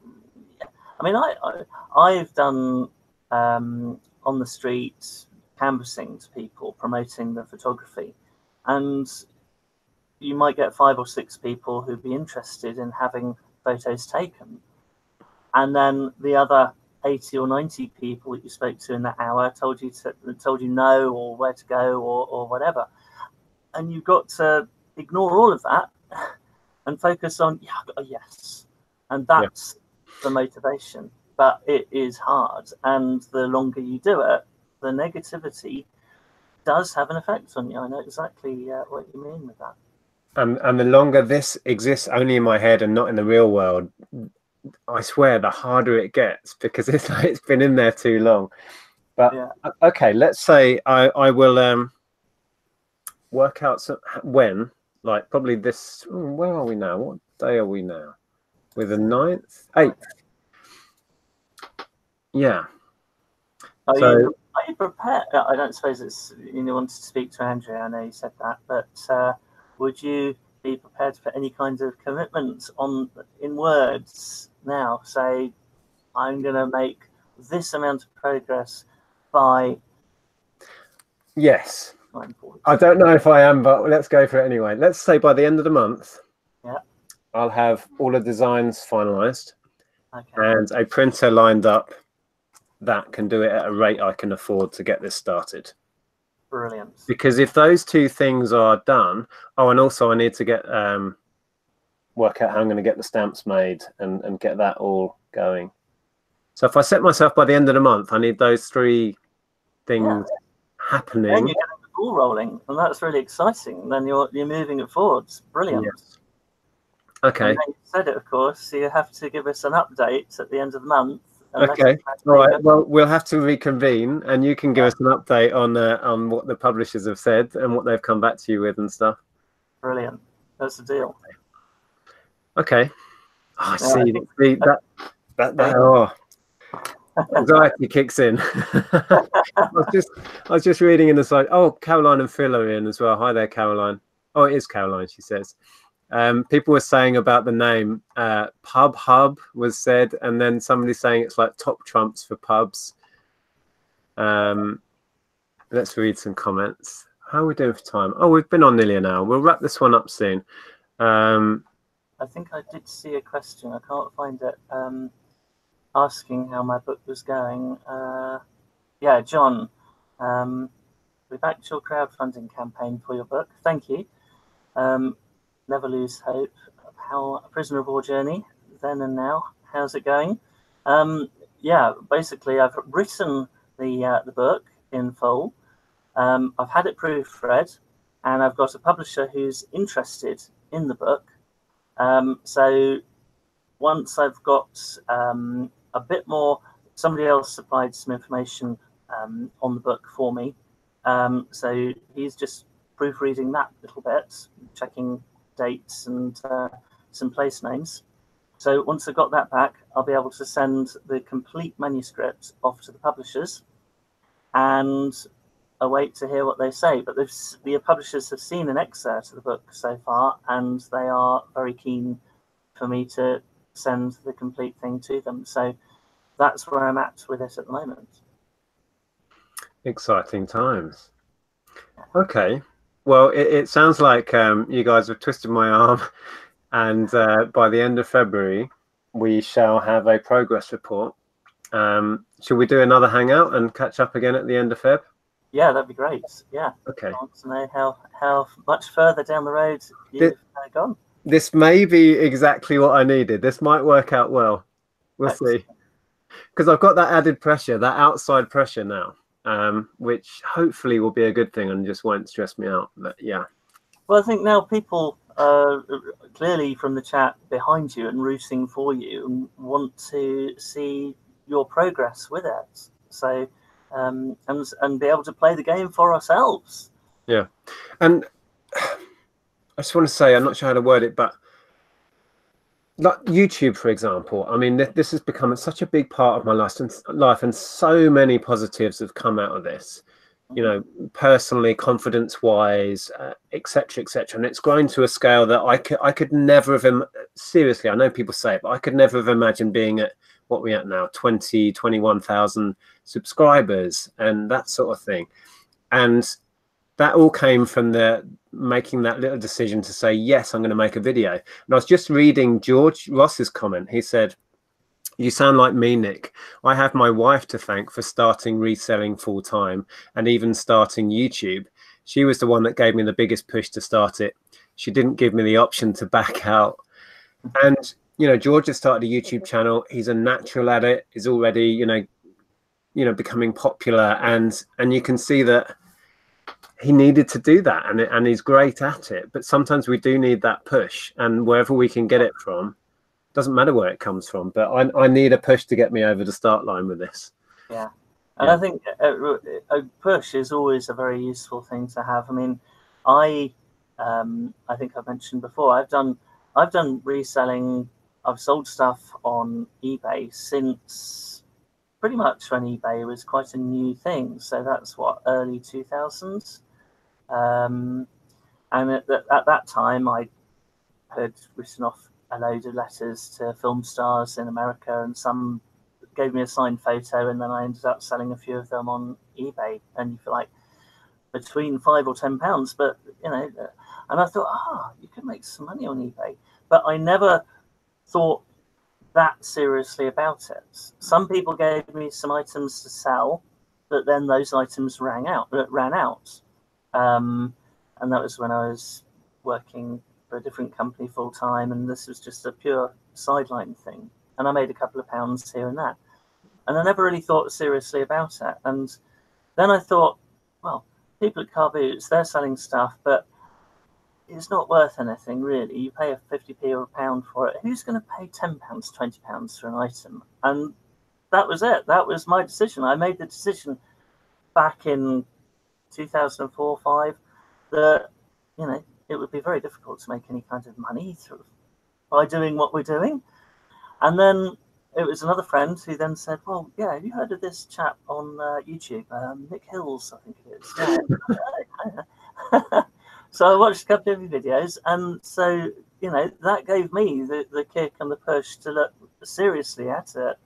I mean, I've done on the street canvassing to people, promoting the photography, and you might get 5 or 6 people who'd be interested in having photos taken, and then the other 80 or 90 people that you spoke to in that hour told you no, or where to go, or whatever, and you've got to ignore all of that and focus on yes, and that's the motivation. But it is hard, and the longer you do it, the negativity does have an effect on you. I know exactly what you mean with that.
And the longer this exists only in my head and not in the real world, I swear, the harder it gets, because it's like it's been in there too long. But okay, let's say I will work out when, like probably this. Where are we now? What day are we now? We're the 9th, 8th. Yeah.
Are you prepared? I don't suppose it's wanted to speak to Andrea. I know you said that, but would you be prepared for any kind of commitment in words now? Say, I'm going to make this amount of progress by.
Yes. I don't know if I am, but let's go for it anyway. Let's say by the end of the month, I'll have all the designs finalized and a printer lined up that can do it at a rate I can afford to get this started.
Brilliant.
Because if those two things are done, and also I need to get work out how I'm going to get the stamps made and get that all going. So if I set myself by the end of the month, I need those 3 things happening.
Then you're getting the ball rolling, and that's really exciting. Then you're moving it forward. Brilliant.
Yes. Okay.
And you said it, of course. So you have to give us an update at the end of the month.
Okay. All right. Well, we'll have to reconvene, and you can give us an update on what the publishers have said and what they've come back to you with and stuff.
Brilliant. That's the deal.
Okay. I see. Anxiety kicks in. I was just reading in the side. Oh, Caroline and Phil are in as well. Hi there, Caroline. Oh, it is Caroline, she says. People were saying about the name Pub Hub was said, and then somebody saying it's like top trumps for pubs. Let's read some comments. How are we doing for time? Oh, we've been on nearly an hour. We'll wrap this one up soon.
I think I did see a question. I can't find it. Asking how my book was going. Yeah, John, we backed your crowdfunding campaign for your book. Thank you. Never lose hope. How a Prisoner of War journey, then and now. How's it going? Yeah, basically, I've written the book in full. I've had it proofread, and I've got a publisher who's interested in the book. So once I've got a bit more, somebody else supplied some information on the book for me. So he's just proofreading that little bit, checking dates and some place names. So once I've got that back, I'll be able to send the complete manuscript off to the publishers and await to hear what they say. But the publishers have seen an excerpt of the book so far, and they are very keen for me to send the complete thing to them. So that's where I'm at with it at the moment.
Exciting times. Okay. Well, it sounds like you guys have twisted my arm, and by the end of February, we shall have a progress report. Should we do another hangout and catch up again at the end of Feb?
Yeah, that'd be great. Yeah.
Okay.
I want to know how much further down the road you've gone.
This may be exactly what I needed. This might work out well. We'll see. Because I've got that added pressure, that outside pressure now, which hopefully will be a good thing and just won't stress me out. But yeah.
Well, I think now people clearly from the chat behind you and rooting for you and want to see your progress with it. So, and be able to play the game for ourselves.
Yeah. And I just want to say, I'm not sure how to word it, but like YouTube, for example, I mean, this has become such a big part of my life, and so many positives have come out of this, you know, personally, confidence-wise, etc., etc. And it's grown to a scale that I could never have, seriously, I know people say it, but I could never have imagined being at what we're at now, 21,000 subscribers and that sort of thing. And that all came from making that little decision to say, yes, I'm going to make a video. And I was just reading George Ross's comment. He said, "You sound like me, Nick. I have my wife to thank for starting reselling full time and even starting YouTube. She was the one that gave me the biggest push to start it. She didn't give me the option to back out." And, you know, George has started a YouTube channel. He's a natural at it. He's already, you know, becoming popular. And you can see that he needed to do that, and he's great at it. But sometimes we do need that push, and wherever we can get it from, doesn't matter where it comes from. But I need a push to get me over the start line with this.
Yeah, and I think a push is always a very useful thing to have. I mean, I think I've mentioned before, I've done reselling. I've sold stuff on eBay since pretty much when eBay was quite a new thing. So that's what, early 2000s. And at that time, I had written off a load of letters to film stars in America, and some gave me a signed photo, and then I ended up selling a few of them on eBay, and for like between £5 or £10. But you know, and I thought, you could make some money on eBay, but I never thought that seriously about it. Some people gave me some items to sell, but then those items ran out. And that was when I was working for a different company full time, and this was just a pure sideline thing. And I made a couple of pounds here and there, and I never really thought seriously about it. And then I thought, well, people at Car Boots, they're selling stuff, but it's not worth anything really. You pay a 50p or a pound for it. Who's going to pay £10, £20 for an item? And that was it. That was my decision. I made the decision back in 2004-05 that, you know, it would be very difficult to make any kind of money by doing what we're doing. And then it was another friend who then said, well, yeah, have you heard of this chap on YouTube? Nick Hills, I think it is. Yeah. So I watched a couple of videos, and so, you know, that gave me the kick and the push to look seriously at it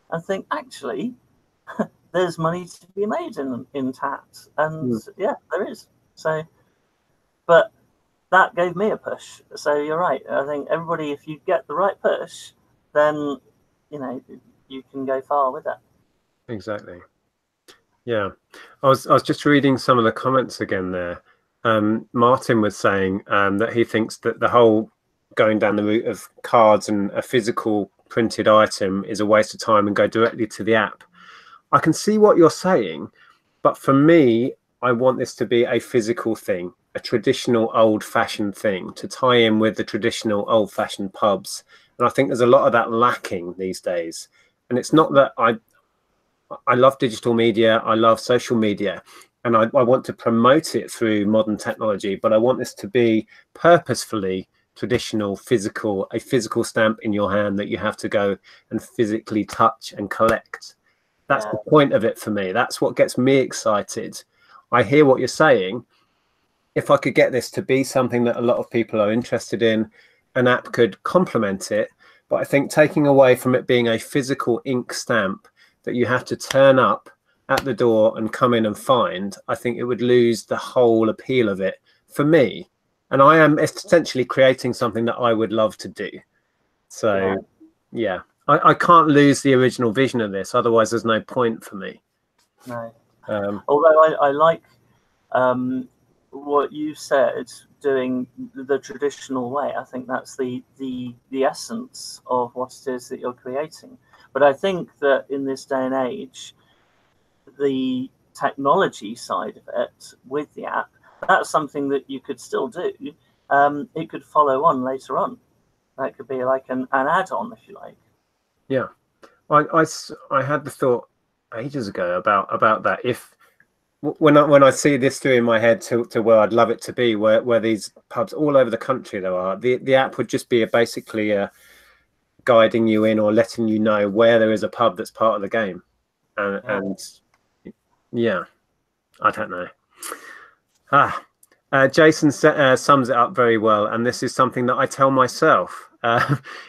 and think, actually, there's money to be made in tat. And yeah, there is. So, but that gave me a push. So you're right. I think everybody, if you get the right push, then you can go far with it.
Exactly. Yeah, I was just reading some of the comments again there. Martin was saying that he thinks that the whole going down the route of cards and a physical printed item is a waste of time and go directly to the app. I can see what you're saying, but for me, I want this to be a physical thing, a traditional old-fashioned thing to tie in with the traditional old-fashioned pubs. And I think there's a lot of that lacking these days. And it's not that I love digital media, I love social media, and I want to promote it through modern technology, but I want this to be purposefully traditional, physical, a physical stamp in your hand that you have to go and physically touch and collect. That's the point of it for me. That's what gets me excited. I hear what you're saying. If I could get this to be something that a lot of people are interested in, an app could complement it. But I think taking away from it being a physical ink stamp that you have to turn up at the door and come in and find, I think it would lose the whole appeal of it for me. And I am essentially creating something that I would love to do. So, yeah. I can't lose the original vision of this, otherwise there's no point for me.
No. Although I like what you said, doing the traditional way. I think that's the essence of what it is that you're creating. But I think that in this day and age, the technology side of it with the app, that's something that you could still do. It could follow on later on. That could be like an add-on, if you like.
Yeah, I had the thought ages ago about that. If when I see this through in my head to where I'd love it to be, where these pubs all over the country there are, the app would just be basically guiding you in or letting you know where there is a pub that's part of the game, and yeah, I don't know. Jason sums it up very well, and this is something that I tell myself.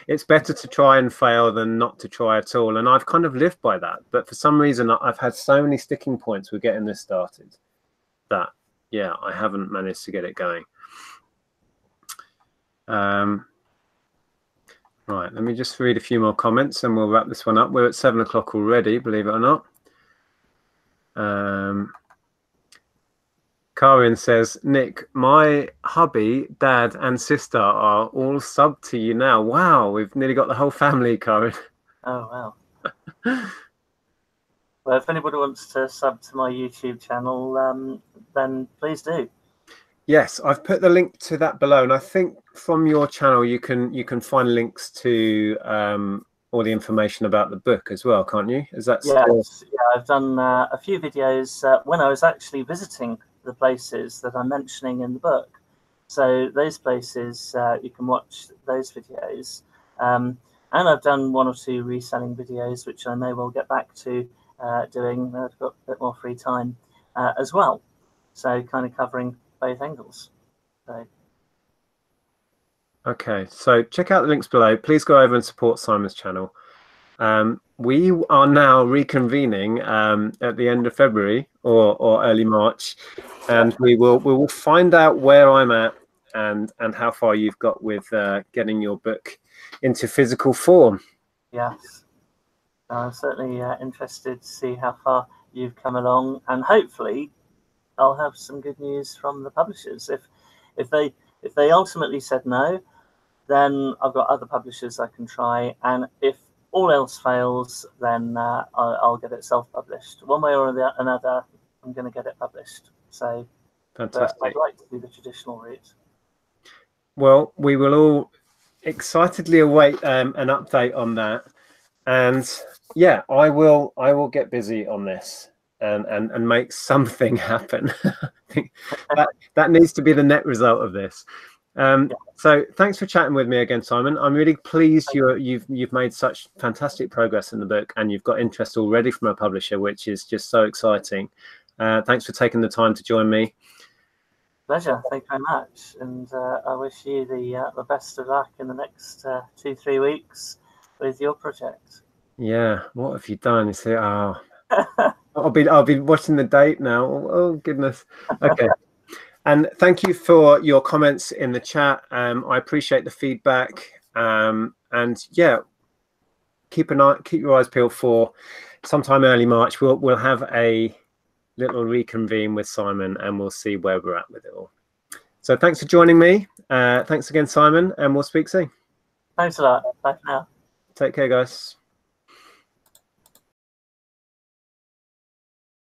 It's better to try and fail than not to try at all, and I've kind of lived by that. But for some reason, I've had so many sticking points with getting this started that, yeah, I haven't managed to get it going. Right, let me just read a few more comments and we'll wrap this one up. We're at 7 o'clock already, believe it or not. Karin says, Nick, my hubby, dad, and sister are all subbed to you now. Wow, we've nearly got the whole family, Karin.
Oh, wow. Well, if anybody wants to sub to my YouTube channel, then please do.
Yes, I've put the link to that below, and I think from your channel you can find links to all the information about the book as well, can't you? Is that
yeah, I've done a few videos when I was actually visiting the places that I'm mentioning in the book. So those places, you can watch those videos. And I've done 1 or 2 reselling videos, which I may well get back to doing. I've got a bit more free time as well. So kind of covering both angles. So.
Okay, so check out the links below. Please go over and support Simon's channel. We are now reconvening at the end of February or early March, and we will find out where I'm at and how far you've got with getting your book into physical form. Yes,
I'm certainly interested to see how far you've come along, and hopefully I'll have some good news from the publishers. If they ultimately said no, then I've got other publishers I can try, and if all else fails, then I'll get it self-published. One way or another, I'm going to get it published. So
fantastic.
I'd like to do the traditional route.
Well, we will all excitedly await an update on that, and yeah, I will get busy on this and make something happen. I think that needs to be the net result of this. So thanks for chatting with me again, Simon. I'm really pleased you've made such fantastic progress in the book, and you've got interest already from a publisher, which is just so exciting. Thanks for taking the time to join me.
Pleasure. Thank you very much, and I wish you the best of luck in the next 2-3 weeks with your project.
Yeah. What have you done? You say, oh, I'll be watching the date now. Oh goodness. Okay. And thank you for your comments in the chat. I appreciate the feedback. And yeah, keep your eyes peeled for sometime early March. We'll have a little reconvene with Simon, and we'll see where we're at with it all. So thanks for joining me. Thanks again, Simon, and we'll speak soon.
Thanks a lot. Bye for now.
Take care, guys.